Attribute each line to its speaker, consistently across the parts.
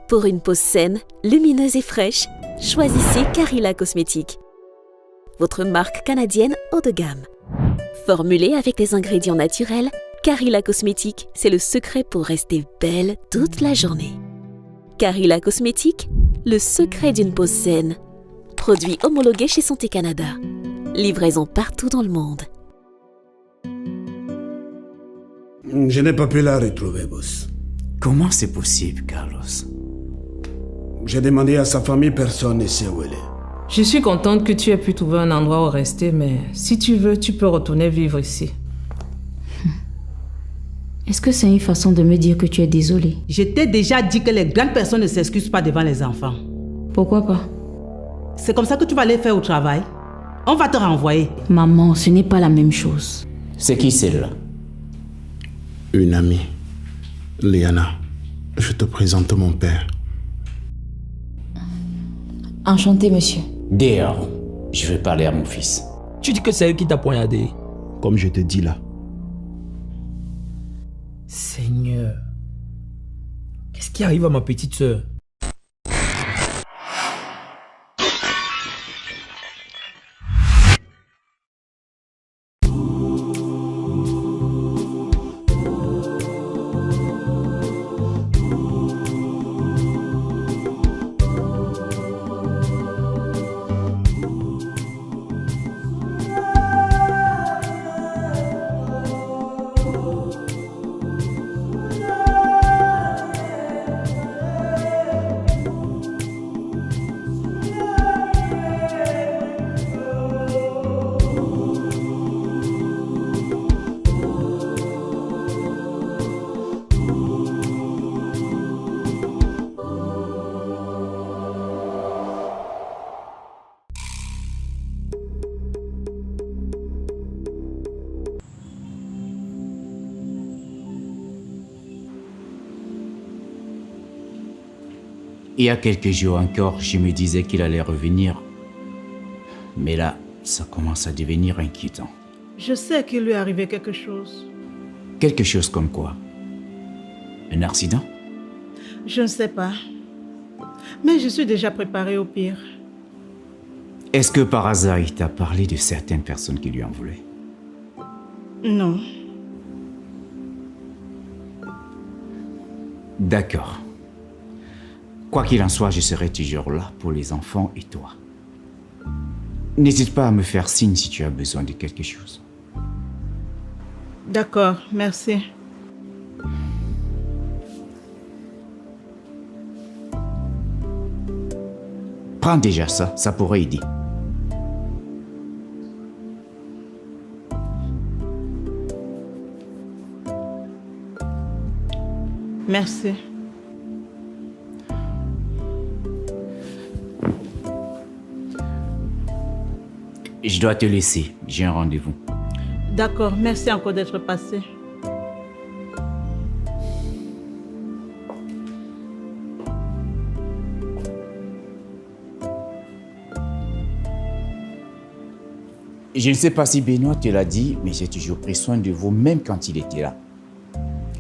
Speaker 1: Pour une peau saine, lumineuse et fraîche, choisissez Carilla Cosmétiques. Votre marque canadienne haut de gamme. Formulée avec des ingrédients naturels, Carilla Cosmétiques, c'est le secret pour rester belle toute la journée. Carilla Cosmétiques, le secret d'une peau saine. Produit homologué chez Santé Canada. Livraison partout dans le monde.
Speaker 2: Je n'ai pas pu la retrouver, boss.
Speaker 3: Comment c'est possible, Carlos?
Speaker 2: J'ai demandé à sa famille, personne ne sait où elle est.
Speaker 4: Je suis contente que tu aies pu trouver un endroit où rester, mais si tu veux, tu peux retourner vivre ici.
Speaker 5: Est-ce que c'est une façon de me dire que tu es désolée?
Speaker 6: Je t'ai déjà dit que les grandes personnes ne s'excusent pas devant les enfants.
Speaker 5: Pourquoi pas?
Speaker 6: C'est comme ça que tu vas aller faire au travail. On va te renvoyer.
Speaker 5: Maman, ce n'est pas la même chose.
Speaker 3: C'est qui celle-là?
Speaker 2: Une amie. Liana. Je te présente mon père.
Speaker 5: Enchanté, monsieur.
Speaker 3: Dehors. Je veux parler à mon fils.
Speaker 7: Tu dis que c'est elle qui t'a poignardé.
Speaker 2: Comme je te dis là.
Speaker 7: Seigneur. Qu'est-ce qui arrive à ma petite sœur?
Speaker 3: Il y a quelques jours encore, je me disais qu'il allait revenir. Mais là, ça commence à devenir inquiétant.
Speaker 6: Je sais qu'il lui est arrivé quelque chose.
Speaker 3: Quelque chose comme quoi? Un accident?
Speaker 6: Je ne sais pas. Mais je suis déjà préparée au pire.
Speaker 3: Est-ce que par hasard, il t'a parlé de certaines personnes qui lui en voulaient?
Speaker 6: Non.
Speaker 3: D'accord. Quoi qu'il en soit, je serai toujours là pour les enfants et toi. N'hésite pas à me faire signe si tu as besoin de quelque chose.
Speaker 6: D'accord, merci.
Speaker 3: Prends déjà ça, ça pourrait aider.
Speaker 6: Merci.
Speaker 3: Je dois te laisser, j'ai un rendez-vous.
Speaker 6: D'accord, merci encore d'être passé.
Speaker 3: Je ne sais pas si Benoît te l'a dit, mais j'ai toujours pris soin de vous, même quand il était là.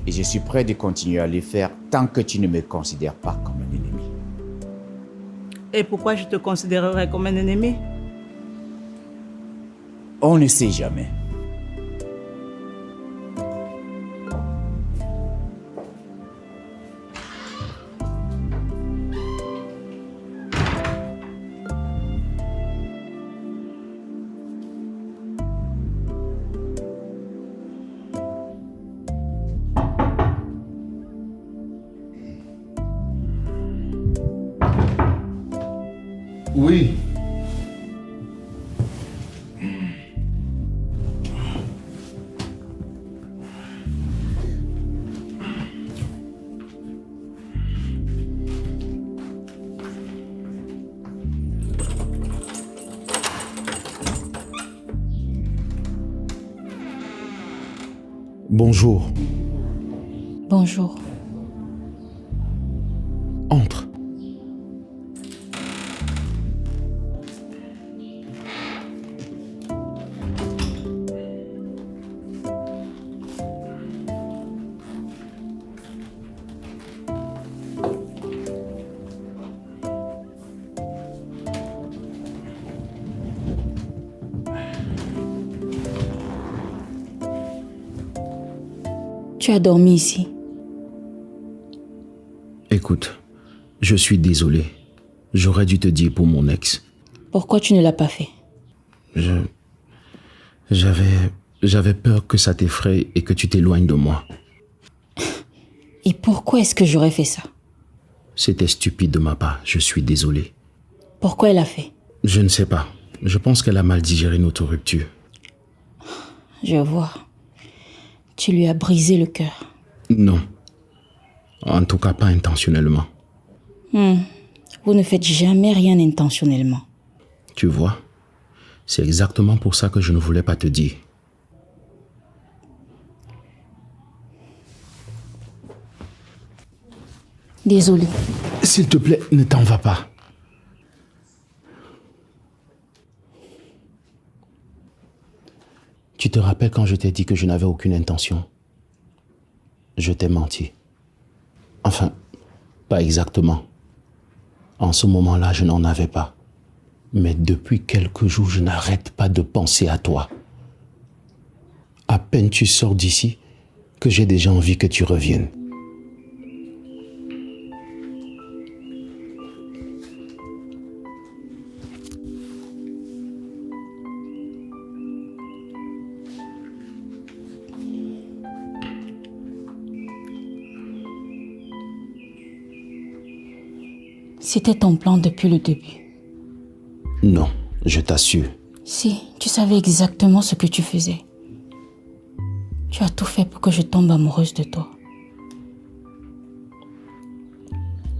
Speaker 3: Et je suis prêt de continuer à le faire tant que tu ne me considères pas comme un ennemi.
Speaker 6: Et pourquoi je te considérerais comme un ennemi?
Speaker 3: On ne sait jamais.
Speaker 2: Oui. Bonjour.
Speaker 5: Bonjour.
Speaker 2: Entre.
Speaker 5: Tu as dormi ici?
Speaker 8: Écoute, je suis désolé. J'aurais dû te dire pour mon ex.
Speaker 5: Pourquoi tu ne l'as pas fait?
Speaker 8: J'avais peur que ça t'effraie et que tu t'éloignes de moi.
Speaker 5: Et pourquoi est-ce que j'aurais fait ça?
Speaker 8: C'était stupide de ma part, je suis désolé.
Speaker 5: Pourquoi elle a fait?
Speaker 8: Je ne sais pas. Je pense qu'elle a mal digéré notre rupture.
Speaker 5: Je vois. Tu lui as brisé le cœur.
Speaker 8: Non. En tout cas, pas intentionnellement.
Speaker 5: Vous ne faites jamais rien intentionnellement.
Speaker 8: Tu vois, c'est exactement pour ça que je ne voulais pas te dire.
Speaker 5: Désolée.
Speaker 8: S'il te plaît, ne t'en va pas. Tu te rappelles quand je t'ai dit que je n'avais aucune intention? Je t'ai menti. Enfin, pas exactement. En ce moment-là, je n'en avais pas. Mais depuis quelques jours, je n'arrête pas de penser à toi. À peine tu sors d'ici, que j'ai déjà envie que tu reviennes.
Speaker 5: C'était ton plan depuis le début.
Speaker 8: Non, je t'assure.
Speaker 5: Si, tu savais exactement ce que tu faisais. Tu as tout fait pour que je tombe amoureuse de toi.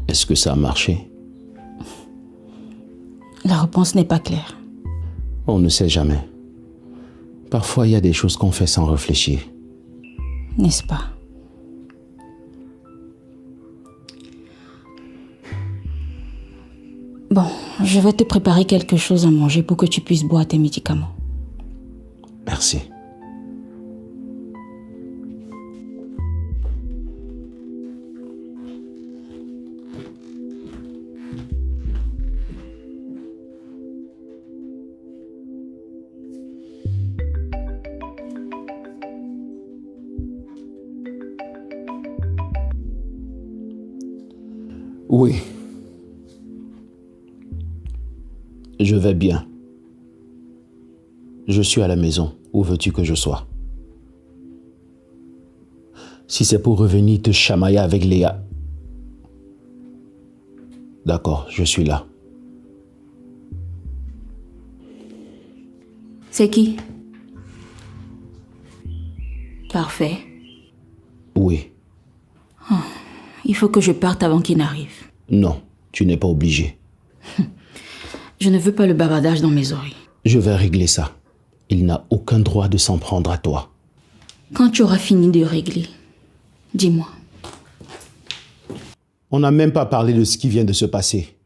Speaker 8: Est-ce que ça a marché?
Speaker 5: La réponse n'est pas claire.
Speaker 8: On ne sait jamais. Parfois, il y a des choses qu'on fait sans réfléchir.
Speaker 5: N'est-ce pas? Bon, je vais te préparer quelque chose à manger pour que tu puisses boire tes médicaments.
Speaker 8: Merci. Oui. Je vais bien. Je suis à la maison. Où veux-tu que je sois? Si c'est pour revenir te chamailler avec Léa. D'accord, je suis là.
Speaker 5: C'est qui? Parfait.
Speaker 8: Oui.
Speaker 5: Il faut que je parte avant qu'il n'arrive.
Speaker 8: Non, tu n'es pas obligé.
Speaker 5: Je ne veux pas le bavardage dans mes oreilles.
Speaker 8: Je vais régler ça. Il n'a aucun droit de s'en prendre à toi.
Speaker 5: Quand tu auras fini de régler, dis-moi.
Speaker 8: On n'a même pas parlé de ce qui vient de se passer.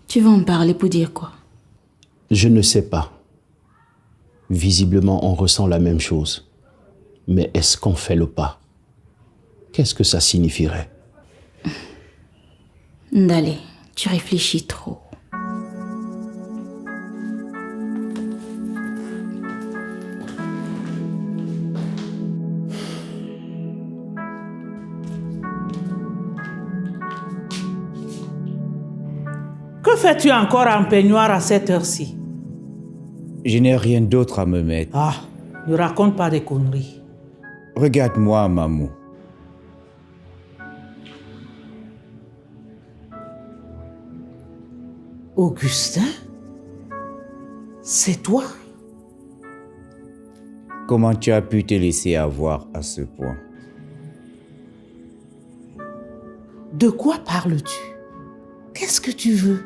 Speaker 5: Tu vas en parler pour dire quoi?
Speaker 8: Je ne sais pas. Visiblement, on ressent la même chose. Mais est-ce qu'on fait le pas? Qu'est-ce que ça signifierait?
Speaker 5: Ndale, tu réfléchis trop.
Speaker 6: Que fais-tu encore en peignoir à cette heure-ci?
Speaker 3: Je n'ai rien d'autre à me mettre.
Speaker 6: Ah, ne raconte pas des conneries.
Speaker 3: Regarde-moi, Mamou.
Speaker 6: Augustin? C'est toi?
Speaker 3: Comment tu as pu te laisser avoir à ce point?
Speaker 6: De quoi parles-tu? Qu'est-ce que tu veux?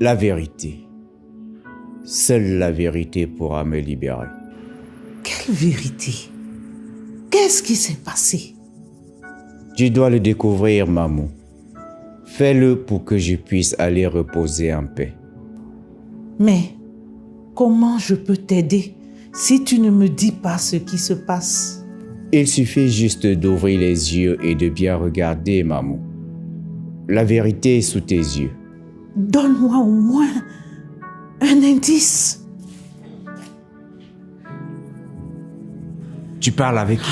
Speaker 3: La vérité. Seule la vérité pourra me libérer.
Speaker 6: Quelle vérité? Qu'est-ce qui s'est passé?
Speaker 3: Tu dois le découvrir, Mamou. Fais-le pour que je puisse aller reposer en paix.
Speaker 6: Mais comment je peux t'aider si tu ne me dis pas ce qui se passe?
Speaker 3: Il suffit juste d'ouvrir les yeux et de bien regarder, Mamou. La vérité est sous tes yeux.
Speaker 6: Donne-moi au moins un indice.
Speaker 3: Tu parles avec qui?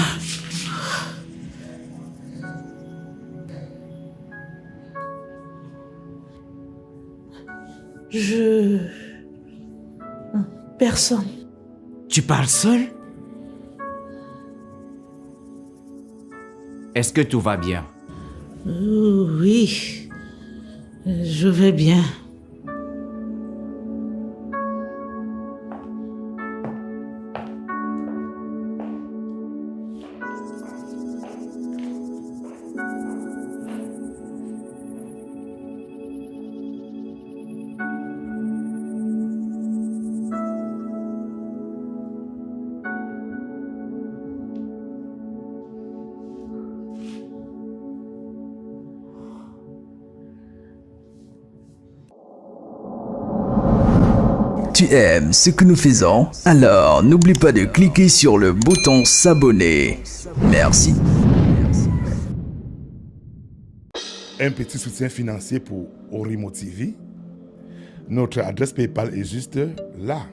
Speaker 6: Personne.
Speaker 3: Tu parles seul? Est-ce que tout va bien?
Speaker 6: Oui, je vais bien.
Speaker 9: Tu aimes ce que nous faisons? Alors n'oublie pas de cliquer sur le bouton s'abonner. Merci.
Speaker 10: Un petit soutien financier pour Orimo TV. Notre adresse PayPal est juste là.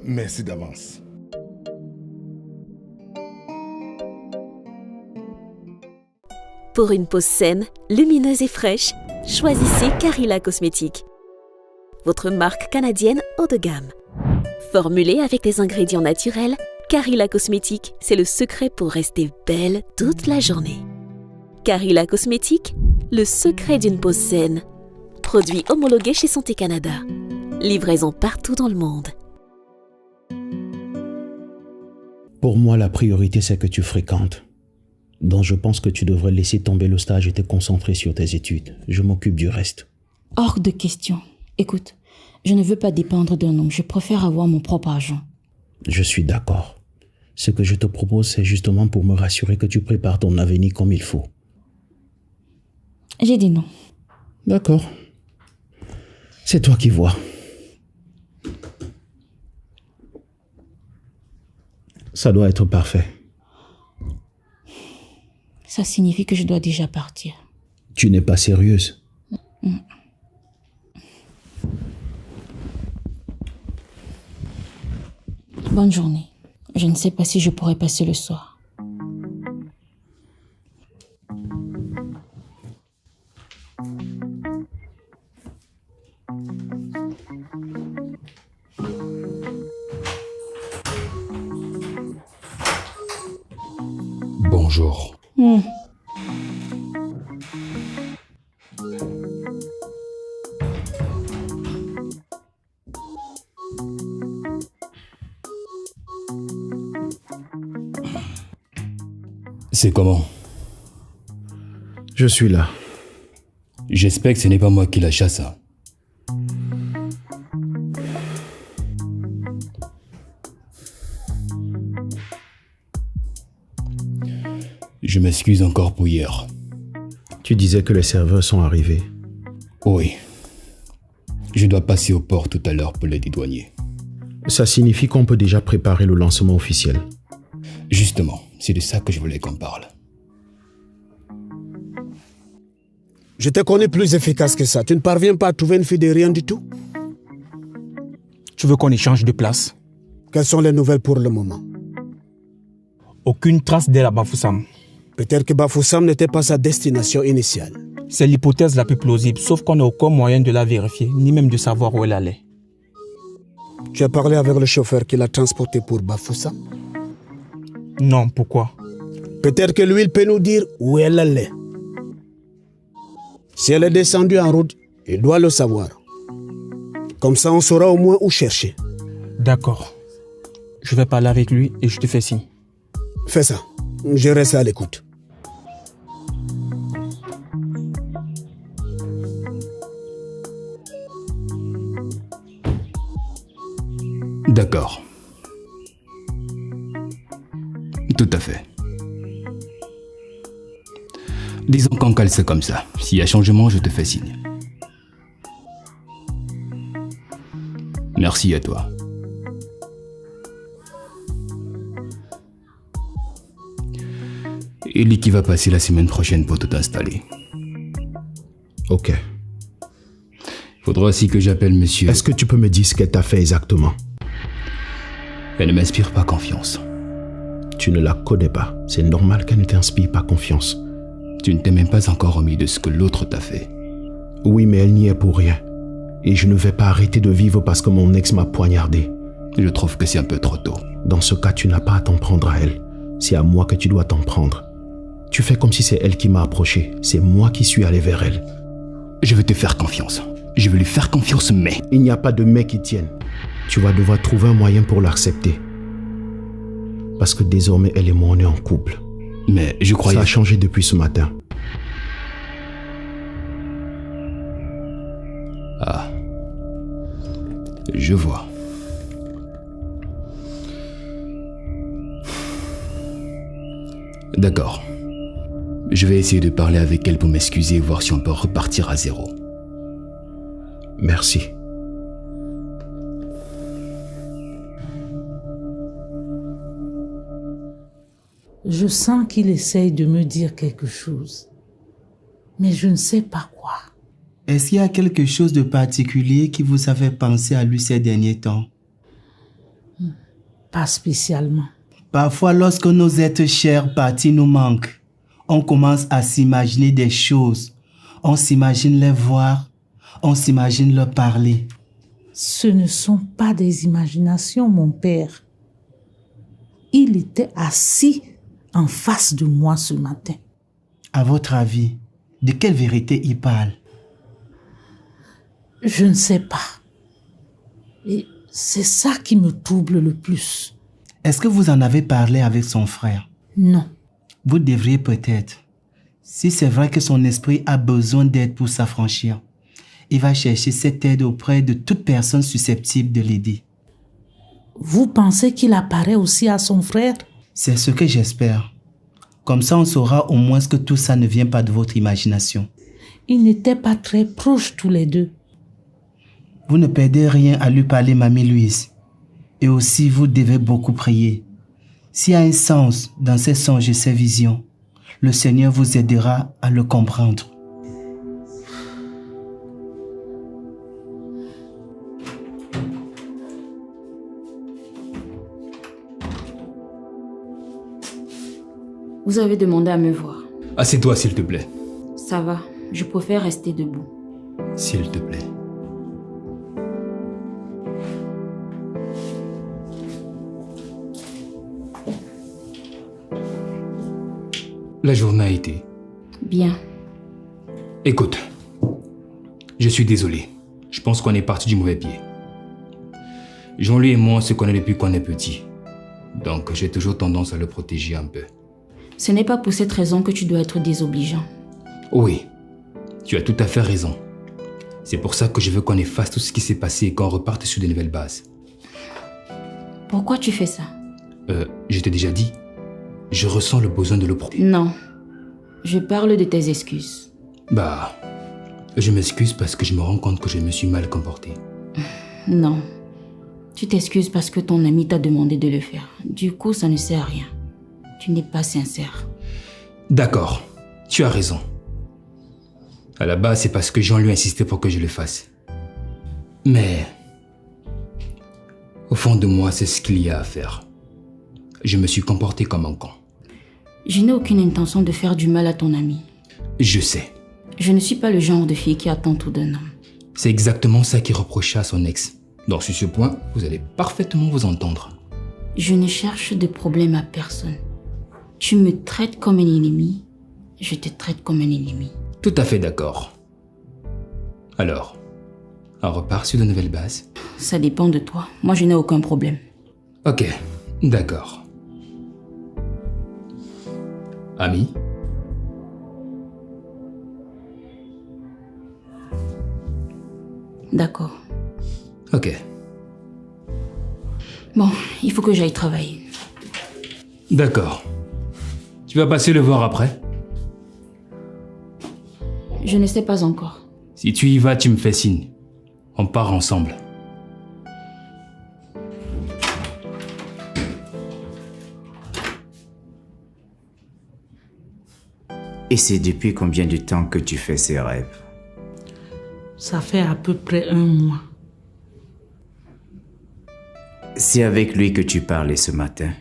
Speaker 10: Merci d'avance.
Speaker 1: Pour une peau saine, lumineuse et fraîche, choisissez Carilla Cosmétiques. Votre marque canadienne haut de gamme. Formulée avec des ingrédients naturels, Carilla Cosmétiques, c'est le secret pour rester belle toute la journée. Carilla Cosmétiques, le secret d'une peau saine. Produit homologué chez Santé Canada. Livraison partout dans le monde.
Speaker 8: Pour moi, la priorité, c'est que tu fréquentes. Donc je pense que tu devrais laisser tomber le stage et te concentrer sur tes études. Je m'occupe du reste.
Speaker 5: Hors de question. Écoute, je ne veux pas dépendre d'un homme. Je préfère avoir mon propre argent.
Speaker 8: Je suis d'accord. Ce que je te propose, c'est justement pour me rassurer que tu prépares ton avenir comme il faut.
Speaker 5: J'ai dit non.
Speaker 8: D'accord. C'est toi qui vois. Ça doit être parfait.
Speaker 5: Ça signifie que je dois déjà partir.
Speaker 8: Tu n'es pas sérieuse.
Speaker 5: Bonne journée. Je ne sais pas si je pourrai passer le soir.
Speaker 7: Bonjour. C'est comment?
Speaker 8: Je suis là.
Speaker 7: J'espère que ce n'est pas moi qui la chasse. Hein. Je m'excuse encore pour hier.
Speaker 8: Tu disais que les serveurs sont arrivés.
Speaker 7: Oui. Je dois passer au port tout à l'heure pour les dédouanier.
Speaker 8: Ça signifie qu'on peut déjà préparer le lancement officiel.
Speaker 7: Justement, c'est de ça que je voulais qu'on parle.
Speaker 2: Je te connais plus efficace que ça. Tu ne parviens pas à trouver une fille de rien du tout?
Speaker 11: Tu veux qu'on échange de place?
Speaker 2: Quelles sont les nouvelles pour le moment?
Speaker 11: Aucune trace d'elle à Bafoussam.
Speaker 2: Peut-être que Bafoussam n'était pas sa destination initiale.
Speaker 11: C'est l'hypothèse la plus plausible, sauf qu'on n'a aucun moyen de la vérifier, ni même de savoir où elle allait.
Speaker 2: Tu as parlé avec le chauffeur qui l'a transportée pour Bafoussam?
Speaker 11: Non, pourquoi?
Speaker 2: Peut-être que lui, il peut nous dire où elle allait. Si elle est descendue en route, il doit le savoir. Comme ça, on saura au moins où chercher.
Speaker 11: D'accord. Je vais parler avec lui et je te fais signe.
Speaker 2: Fais ça. Je reste à l'écoute.
Speaker 7: D'accord. Tout à fait. Disons qu'en cas c'est comme ça. S'il y a changement, je te fais signe. Merci à toi. Ellie qui va passer la semaine prochaine pour tout installer.
Speaker 8: Ok.
Speaker 7: Faudra aussi que j'appelle monsieur.
Speaker 2: Est-ce que tu peux me dire ce qu'elle t'a fait exactement?
Speaker 7: Elle ne m'inspire pas confiance.
Speaker 2: Tu ne la connais pas. C'est normal qu'elle ne t'inspire pas confiance.
Speaker 7: Tu ne t'es même pas encore remis de ce que l'autre t'a fait.
Speaker 2: Oui, mais elle n'y est pour rien. Et je ne vais pas arrêter de vivre parce que mon ex m'a poignardé.
Speaker 7: Je trouve que c'est un peu trop tôt.
Speaker 2: Dans ce cas, tu n'as pas à t'en prendre à elle. C'est à moi que tu dois t'en prendre. Tu fais comme si c'est elle qui m'a approché. C'est moi qui suis allé vers elle.
Speaker 7: Je veux te faire confiance. Je veux lui faire confiance, mais...
Speaker 2: Il n'y a pas de mais qui tienne. Tu vas devoir trouver un moyen pour l'accepter. Parce que désormais, elle et moi, on est en couple.
Speaker 7: Mais je croyais...
Speaker 2: Ça a changé depuis ce matin.
Speaker 7: Ah. Je vois. D'accord. Je vais essayer de parler avec elle pour m'excuser et voir si on peut repartir à zéro.
Speaker 2: Merci.
Speaker 6: Je sens qu'il essaye de me dire quelque chose. Mais je ne sais pas quoi.
Speaker 12: Est-ce qu'il y a quelque chose de particulier qui vous a fait penser à lui ces derniers temps?
Speaker 6: Pas spécialement.
Speaker 12: Parfois, lorsque nos êtres chers partis nous manquent, on commence à s'imaginer des choses. On s'imagine les voir, on s'imagine leur parler.
Speaker 6: Ce ne sont pas des imaginations, mon père. Il était assis en face de moi ce matin.
Speaker 12: À votre avis, de quelle vérité il parle?
Speaker 6: Je ne sais pas. Et c'est ça qui me trouble le plus.
Speaker 12: Est-ce que vous en avez parlé avec son frère?
Speaker 6: Non.
Speaker 12: Vous devriez peut-être. Si c'est vrai que son esprit a besoin d'aide pour s'affranchir, il va chercher cette aide auprès de toute personne susceptible de l'aider.
Speaker 6: Vous pensez qu'il apparaît aussi à son frère?
Speaker 12: C'est ce que j'espère. Comme ça, on saura au moins que tout ça ne vient pas de votre imagination.
Speaker 6: Ils n'étaient pas très proches tous les deux.
Speaker 12: Vous ne perdez rien à lui parler, Mamie Louise. Et aussi, vous devez beaucoup prier. S'il y a un sens dans ces songes et ces visions, le Seigneur vous aidera à le comprendre.
Speaker 5: Vous avez demandé à me voir.
Speaker 7: Assieds-toi, s'il te plaît.
Speaker 5: Ça va, je préfère rester debout.
Speaker 7: S'il te plaît. La journée a été?
Speaker 5: Bien.
Speaker 7: Écoute, je suis désolé. Je pense qu'on est parti du mauvais pied. Jean-Louis et moi, on se connaît depuis qu'on est petit. Donc, j'ai toujours tendance à le protéger un peu.
Speaker 5: Ce n'est pas pour cette raison que tu dois être désobligeant.
Speaker 7: Oui, tu as tout à fait raison. C'est pour ça que je veux qu'on efface tout ce qui s'est passé et qu'on reparte sur de nouvelles bases.
Speaker 5: Pourquoi tu fais ça?
Speaker 7: Je t'ai déjà dit. Je ressens le besoin de le protéger.
Speaker 5: Non. Je parle de tes excuses.
Speaker 7: Bah, je m'excuse parce que je me rends compte que je me suis mal comporté.
Speaker 5: Non. Tu t'excuses parce que ton ami t'a demandé de le faire. Du coup, ça ne sert à rien. Tu n'es pas sincère.
Speaker 7: D'accord. Tu as raison. À la base, c'est parce que Jean lui insistait pour que je le fasse. Mais... au fond de moi, c'est ce qu'il y a à faire. Je me suis comporté comme un con.
Speaker 5: Je n'ai aucune intention de faire du mal à ton ami.
Speaker 7: Je sais.
Speaker 5: Je ne suis pas le genre de fille qui attend tout d'un homme.
Speaker 7: C'est exactement ça qu'il reprochait à son ex. Donc sur ce point, vous allez parfaitement vous entendre.
Speaker 5: Je ne cherche de problème à personne. Tu me traites comme un ennemi, je te traite comme un ennemi.
Speaker 7: Tout à fait d'accord. Alors, on repart sur de nouvelles bases?
Speaker 5: Ça dépend de toi. Moi, je n'ai aucun problème.
Speaker 7: Ok, d'accord. Ami?
Speaker 5: D'accord.
Speaker 7: Ok.
Speaker 5: Bon, il faut que j'aille travailler.
Speaker 7: D'accord. Tu vas passer le voir après?
Speaker 5: Je ne sais pas encore.
Speaker 7: Si tu y vas, tu me fais signe. On part ensemble.
Speaker 3: Et c'est depuis combien de temps que tu fais ces rêves?
Speaker 6: Ça fait à peu près 1 mois.
Speaker 3: C'est avec lui que tu parlais ce matin.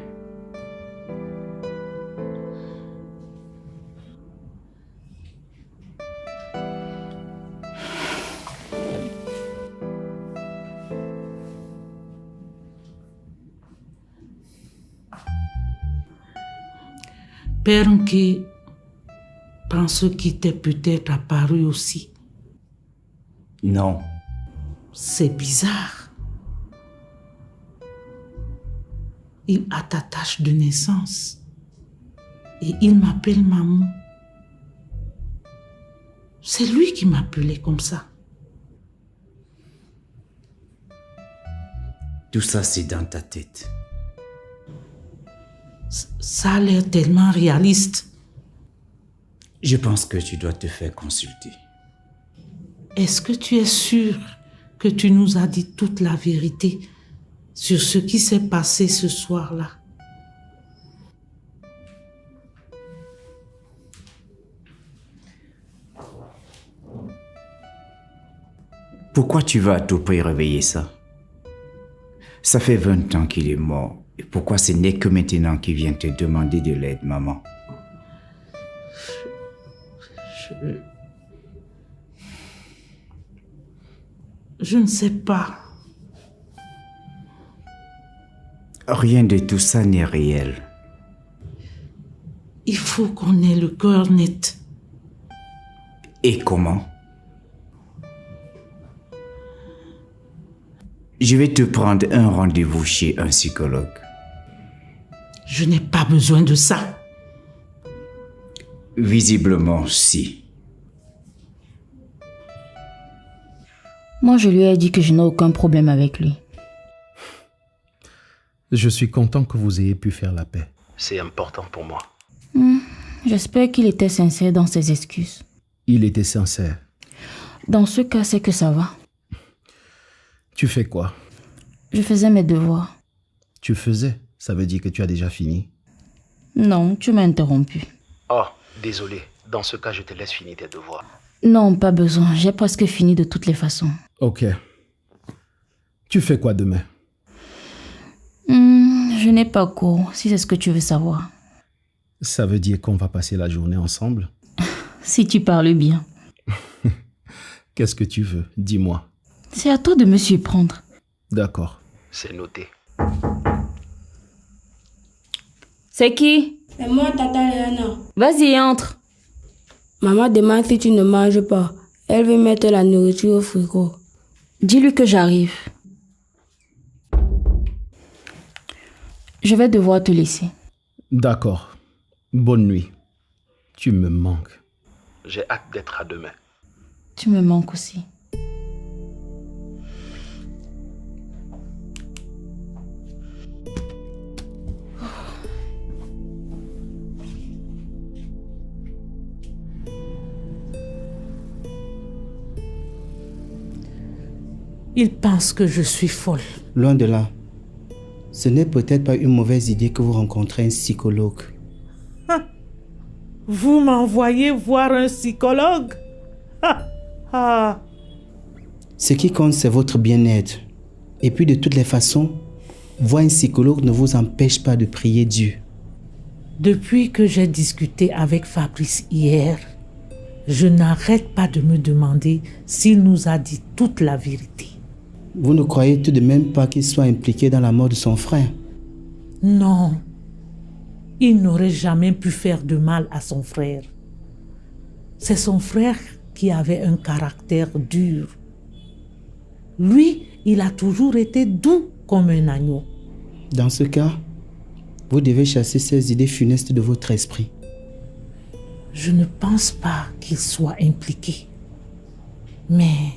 Speaker 6: Père qui pense qu'il t'est peut-être apparu aussi.
Speaker 3: Non.
Speaker 6: C'est bizarre. Il a ta tâche de naissance et il m'appelle maman. C'est lui qui m'appelait comme ça.
Speaker 3: Tout ça, c'est dans ta tête.
Speaker 6: Ça a l'air tellement réaliste.
Speaker 3: Je pense que tu dois te faire consulter.
Speaker 6: Est-ce que tu es sûr que tu nous as dit toute la vérité sur ce qui s'est passé ce soir-là?
Speaker 3: Pourquoi tu vas à tout prix réveiller ça? Ça fait 20 ans qu'il est mort. Et pourquoi ce n'est que maintenant qu'il vient te demander de l'aide, maman?
Speaker 6: Je ne sais pas.
Speaker 3: Rien de tout ça n'est réel.
Speaker 6: Il faut qu'on ait le cœur net.
Speaker 3: Et comment? Je vais te prendre un rendez-vous chez un psychologue.
Speaker 6: Je n'ai pas besoin de ça.
Speaker 3: Visiblement, si.
Speaker 5: Moi, je lui ai dit que je n'ai aucun problème avec lui.
Speaker 2: Je suis content que vous ayez pu faire la paix. C'est important pour moi.
Speaker 5: J'espère qu'il était sincère dans ses excuses.
Speaker 2: Il était sincère.
Speaker 5: Dans ce cas, c'est que ça va.
Speaker 2: Tu fais quoi?
Speaker 5: Je faisais mes devoirs.
Speaker 2: Tu faisais? Ça veut dire que tu as déjà fini?
Speaker 5: Non, tu m'as interrompu.
Speaker 2: Oh, désolé. Dans ce cas, je te laisse finir tes devoirs.
Speaker 5: Non, pas besoin. J'ai presque fini de toutes les façons.
Speaker 2: Ok. Tu fais quoi demain?
Speaker 5: Je n'ai pas cours, si c'est ce que tu veux savoir.
Speaker 2: Ça veut dire qu'on va passer la journée ensemble?
Speaker 5: Si tu parles bien.
Speaker 2: Qu'est-ce que tu veux? Dis-moi.
Speaker 5: C'est à toi de me surprendre.
Speaker 2: D'accord. C'est noté.
Speaker 5: C'est qui?
Speaker 13: C'est moi, Tata Léana.
Speaker 5: Vas-y, entre.
Speaker 13: Maman demande si tu ne manges pas. Elle veut mettre la nourriture au frigo.
Speaker 5: Dis-lui que j'arrive. Je vais devoir te laisser.
Speaker 2: D'accord. Bonne nuit. Tu me manques. J'ai hâte d'être à demain.
Speaker 5: Tu me manques aussi.
Speaker 6: Il pense que je suis folle.
Speaker 12: Loin de là. Ce n'est peut-être pas une mauvaise idée que vous rencontrez un psychologue.
Speaker 6: Vous m'envoyez voir un psychologue?
Speaker 12: Ce qui compte, c'est votre bien-être. Et puis, de toutes les façons, voir un psychologue ne vous empêche pas de prier Dieu.
Speaker 6: Depuis que j'ai discuté avec Fabrice hier, je n'arrête pas de me demander s'il nous a dit toute la vérité.
Speaker 12: Vous ne croyez tout de même pas qu'il soit impliqué dans la mort de son frère?
Speaker 6: Non. Il n'aurait jamais pu faire de mal à son frère. C'est son frère qui avait un caractère dur. Lui, il a toujours été doux comme un agneau.
Speaker 12: Dans ce cas, vous devez chasser ces idées funestes de votre esprit.
Speaker 6: Je ne pense pas qu'il soit impliqué. Mais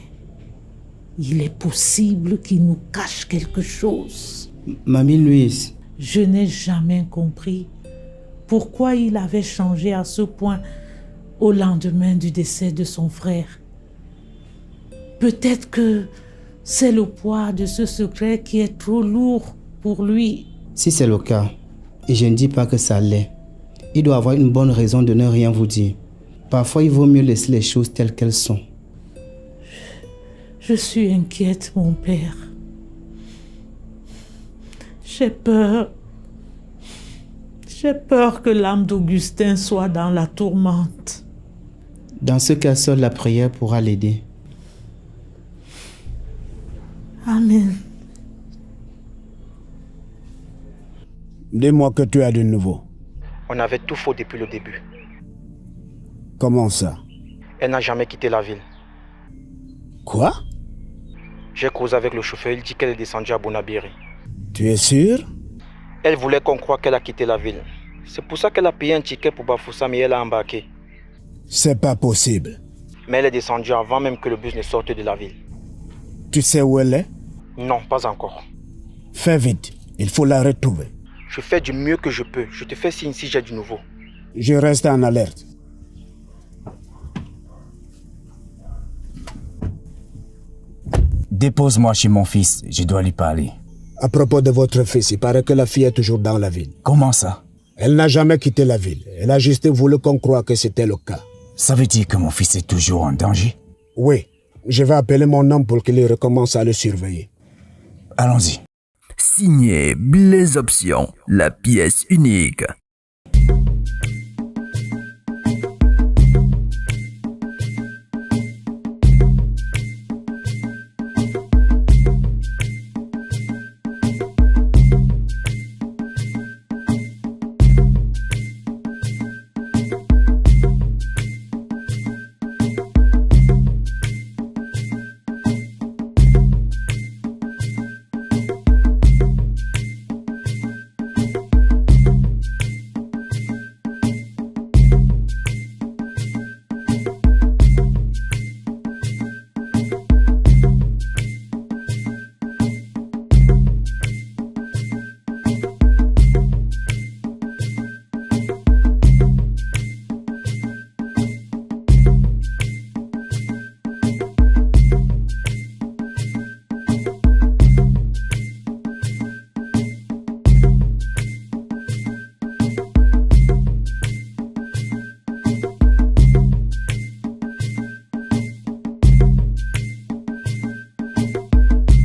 Speaker 6: il est possible qu'il nous cache quelque chose.
Speaker 12: Mamie Louise.
Speaker 6: Je n'ai jamais compris pourquoi il avait changé à ce point au lendemain du décès de son frère. Peut-être que c'est le poids de ce secret qui est trop lourd pour lui.
Speaker 12: Si c'est le cas, et je ne dis pas que ça l'est, il doit avoir une bonne raison de ne rien vous dire. Parfois, il vaut mieux laisser les choses telles qu'elles sont.
Speaker 6: Je suis inquiète, mon père. J'ai peur. J'ai peur que l'âme d'Augustin soit dans la tourmente.
Speaker 12: Dans ce cas, seule la prière pourra l'aider.
Speaker 6: Amen.
Speaker 14: Dis-moi que tu as de nouveau.
Speaker 11: On avait tout faux depuis le début.
Speaker 14: Comment ça?
Speaker 11: Elle n'a jamais quitté la ville.
Speaker 14: Quoi?
Speaker 11: J'ai causé avec le chauffeur, il dit qu'elle est descendue à Bonabiri.
Speaker 14: Tu es sûr?
Speaker 11: Elle voulait qu'on croie qu'elle a quitté la ville. C'est pour ça qu'elle a payé un ticket pour Bafoussam et elle a embarqué.
Speaker 14: C'est pas possible.
Speaker 11: Mais elle est descendue avant même que le bus ne sorte de la ville.
Speaker 14: Tu sais où elle est?
Speaker 11: Non, pas encore.
Speaker 14: Fais vite, il faut la retrouver.
Speaker 11: Je fais du mieux que je peux. Je te fais signe si j'ai du nouveau.
Speaker 14: Je reste en alerte.
Speaker 3: Dépose-moi chez mon fils, je dois lui parler.
Speaker 14: À propos de votre fils, il paraît que la fille est toujours dans la ville.
Speaker 3: Comment ça?
Speaker 14: Elle n'a jamais quitté la ville. Elle a juste voulu qu'on croie que c'était le cas.
Speaker 3: Ça veut dire que mon fils est toujours en danger?
Speaker 14: Oui. Je vais appeler mon homme pour qu'il recommence à le surveiller.
Speaker 3: Allons-y.
Speaker 9: Signé Blaise Option, la pièce unique.